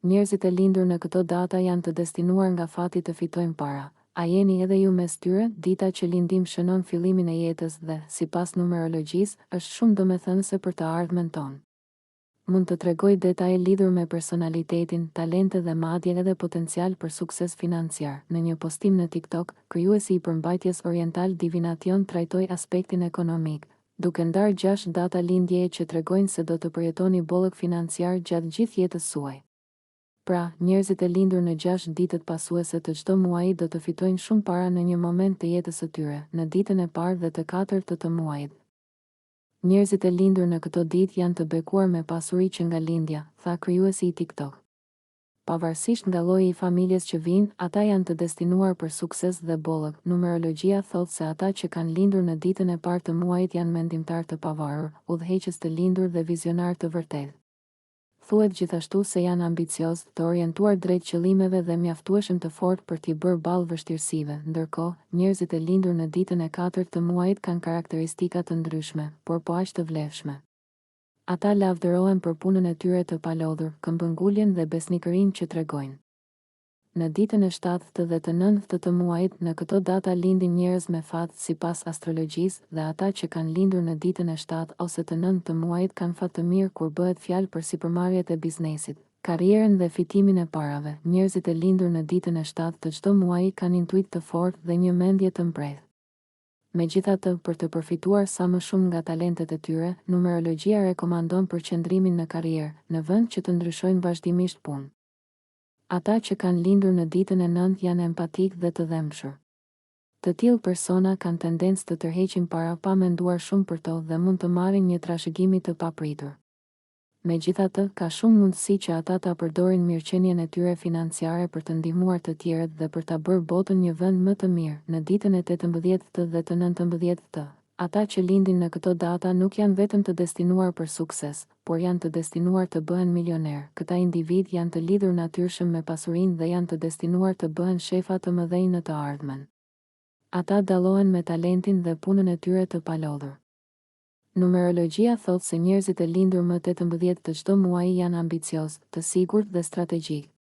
Njerëzit e lindur në këto data janë të destinuar nga fati të fitojnë para. A jeni edhe ju mes tyre? Dita që lindim shënon fillimin e jetës dhe, sipas numerologjisë, është shumë domethënëse për të ardhmen tonë. Mund të tregoj detaje lidhur me personalitetin, talente dhe madje edhe potencial për sukses financiar. Në një postim në TikTok, krijuesi i përmbajtjes Oriental Divination trajtoi aspektin ekonomik, duke ndarë 6 data lindjeje që tregojnë se do të përjetoni bollëk financiar gjatë gjithë jetës suaj. Pra, njerëzit e lindur në 6 ditët pasuese të çdo muaji do të fitojnë shumë para në një moment të jetës së tyre, në ditën e parë dhe të katërt të muajit. Njerëzit e lindur në këto ditë janë të bekuar me pasuri që nga lindja, tha krijuesi i TikTok. Pavarësisht nga lloji i familjes që vinë, ata janë të destinuar për sukses dhe bollëk. Numerologjia thotë se ata që kanë lindur në ditën e parë të muajit janë mendimtar të pavarur, udhëheqës të lindur dhe vizionar të vërtetë. Thuhet gjithashtu se janë ambicioz, të orientuar drejt qëllimeve dhe mjaftueshëm të fortë për t'i bërë ballë vështirësive. Ndërkohë, njerëzit e lindur në ditën e katërt të muajit kanë karakteristika të ndryshme, por po aq të vlefshme. Ata lavdërohen për punën e tyre të palodhur, këmbënguljen dhe besnikërinë që tregojnë. Në ditën e 7 dhe të 9 të muajit, në këto data lindin njerëz me fat sipas astrologjisë, dhe ata që kanë lindur në ditën e 7 ose të 9 të muajit kanë fat të mirë kur bëhet fjalë për sipërmarrjet e biznesit, karrierën dhe fitimin e parave. Njerëzit e lindur në ditën e 7 të çdo muaji kanë intuit të fortë dhe një mendje të mprehtë. Megjithatë, për të përfituar sa më shumë nga talentet e tyre, numerologjia rekomandon përqendrimin në karrierë, në vend që të ndryshojnë vazhdimisht punë. Ata që kanë lindur në ditën e 9 janë empatik dhe të dhemshur. Të tillë persona kanë tendencë të tërheqin para pa menduar shumë për to dhe mund të marrin një trashëgimi të papritur. Megjithatë, ka shumë mundësi që ata ta përdorin mirëqenien e tyre financiare për të ndihmuar të tjerët dhe për ta bërë botën një vend më të mirë. Në ditën e 18 dhe të 19 ata që lindin në këto data nuk janë vetëm të destinuar për sukses, por janë të destinuar të bëhen milioner. Këta individ janë të lidhur natyrshëm me pasurinë dhe janë të destinuar të bëhen shefa të mëdhenj në të ardhmen. Ata dallohen me talentin dhe punën e tyre të palodhur. Numerologjia thotë se njerëzit e lindur më 18 të çdo muaji janë ambicioz, të sigurt dhe strategjik.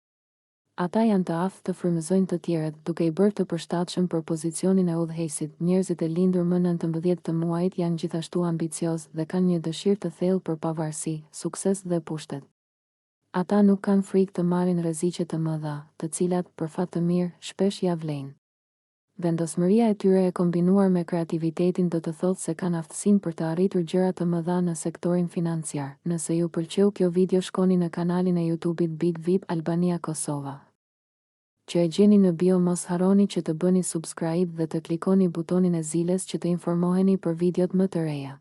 Ata janë të aftë të frymëzojnë të tjerët, duke i bërë të përshtatshëm për pozicionin e udhëheqësit. Njerëzit e lindur më 19 të muajit janë gjithashtu ambicioz dhe kanë një dëshirë të thellë për pavarësi, sukses dhe pushtet. Ata nuk kanë frikë të marrin rreziqe të mëdha, të cilat, për fat të mirë, shpesh ja vlejnë. Vendosmëria e tyre e kombinuar me kreativitetin do të thotë se kanë aftësinë për të arritur gjëra të mëdha në sektorin financiar. Nëse ju pëlqeu kjo video, shkoni në kanalin e YouTube-it Big VIP Albania Kosova, që e gjeni në bio. Mos harroni që të bëni subscribe dhe të klikoni butonin e zilës që të informoheni për videot më të reja.